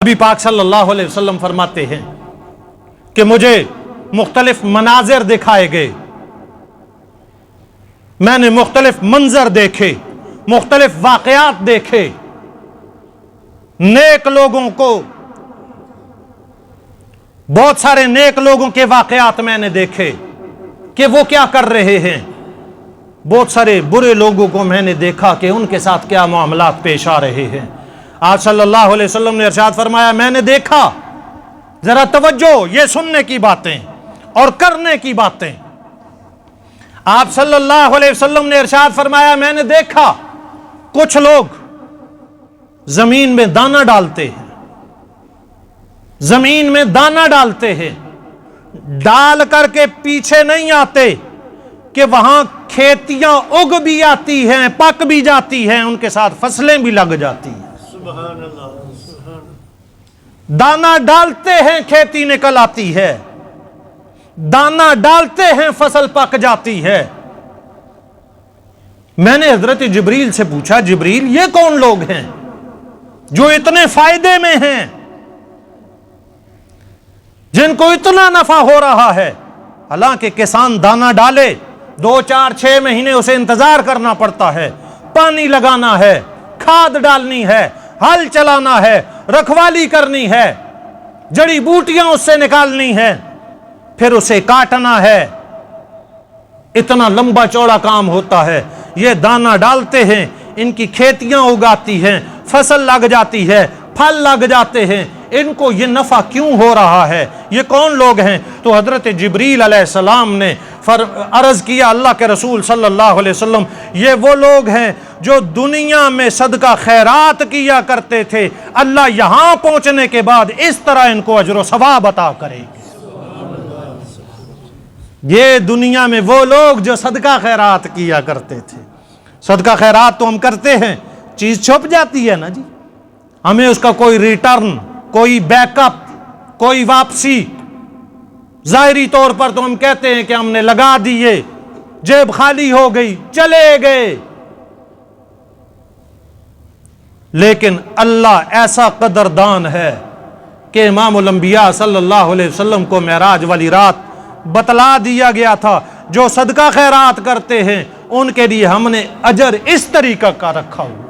نبی پاک صلی اللہ علیہ وسلم فرماتے ہیں کہ مجھے مختلف مناظر دکھائے گئے، میں نے مختلف منظر دیکھے، مختلف واقعات دیکھے، نیک لوگوں کو، بہت سارے نیک لوگوں کے واقعات میں نے دیکھے کہ وہ کیا کر رہے ہیں، بہت سارے برے لوگوں کو میں نے دیکھا کہ ان کے ساتھ کیا معاملات پیش آ رہے ہیں۔ آج صلی اللہ علیہ وسلم نے ارشاد فرمایا، میں نے دیکھا، ذرا توجہ، یہ سننے کی باتیں اور کرنے کی باتیں۔ آپ صلی اللہ علیہ وسلم نے ارشاد فرمایا، میں نے دیکھا کچھ لوگ زمین میں دانہ ڈالتے ہیں، زمین میں دانہ ڈالتے ہیں، ڈال کر کے پیچھے نہیں آتے کہ وہاں کھیتیاں اگ بھی آتی ہیں، پک بھی جاتی ہیں، ان کے ساتھ فصلیں بھی لگ جاتی ہیں۔ سبحان اللہ، دانہ ڈالتے ہیں، کھیتی نکل آتی ہے، دانہ ڈالتے ہیں، فصل پک جاتی ہے۔ میں نے حضرت جبریل سے پوچھا، جبریل یہ کون لوگ ہیں جو اتنے فائدے میں ہیں، جن کو اتنا نفع ہو رہا ہے؟ حالانکہ کسان دانہ ڈالے 2 4 6 مہینے اسے انتظار کرنا پڑتا ہے، پانی لگانا ہے، کھاد ڈالنی ہے، ہل چلانا ہے، رکھوالی کرنی ہے، جڑی بوٹیاں اس سے نکالنی ہے، پھر اسے کاٹنا ہے، اتنا لمبا چوڑا کام ہوتا ہے۔ یہ دانہ ڈالتے ہیں، ان کی کھیتیاں اگاتی ہیں، فصل لگ جاتی ہے، پھل لگ جاتے ہیں، ان کو یہ نفع کیوں ہو رہا ہے؟ یہ کون لوگ ہیں؟ تو حضرت جبریل علیہ السلام نے عرض کیا، اللہ کے رسول صلی اللہ علیہ وسلم، یہ وہ لوگ ہیں جو دنیا میں صدقہ خیرات کیا کرتے تھے، اللہ یہاں پہنچنے کے بعد اس طرح ان کو اجر و ثواب عطا کرے گی۔ یہ دنیا میں وہ لوگ جو صدقہ خیرات کیا کرتے تھے۔ صدقہ خیرات تو ہم کرتے ہیں، چیز چھپ جاتی ہے نا جی، ہمیں اس کا کوئی ریٹرن، کوئی بیک اپ، کوئی واپسی۔ ظاہری طور پر تو ہم کہتے ہیں کہ ہم نے لگا دیے، جیب خالی ہو گئی، چلے گئے، لیکن اللہ ایسا قدردان ہے کہ امام الانبیاء صلی اللہ علیہ وسلم کو معراج والی رات بتلا دیا گیا تھا، جو صدقہ خیرات کرتے ہیں ان کے لیے ہم نے اجر اس طریقہ کا رکھا ہوا۔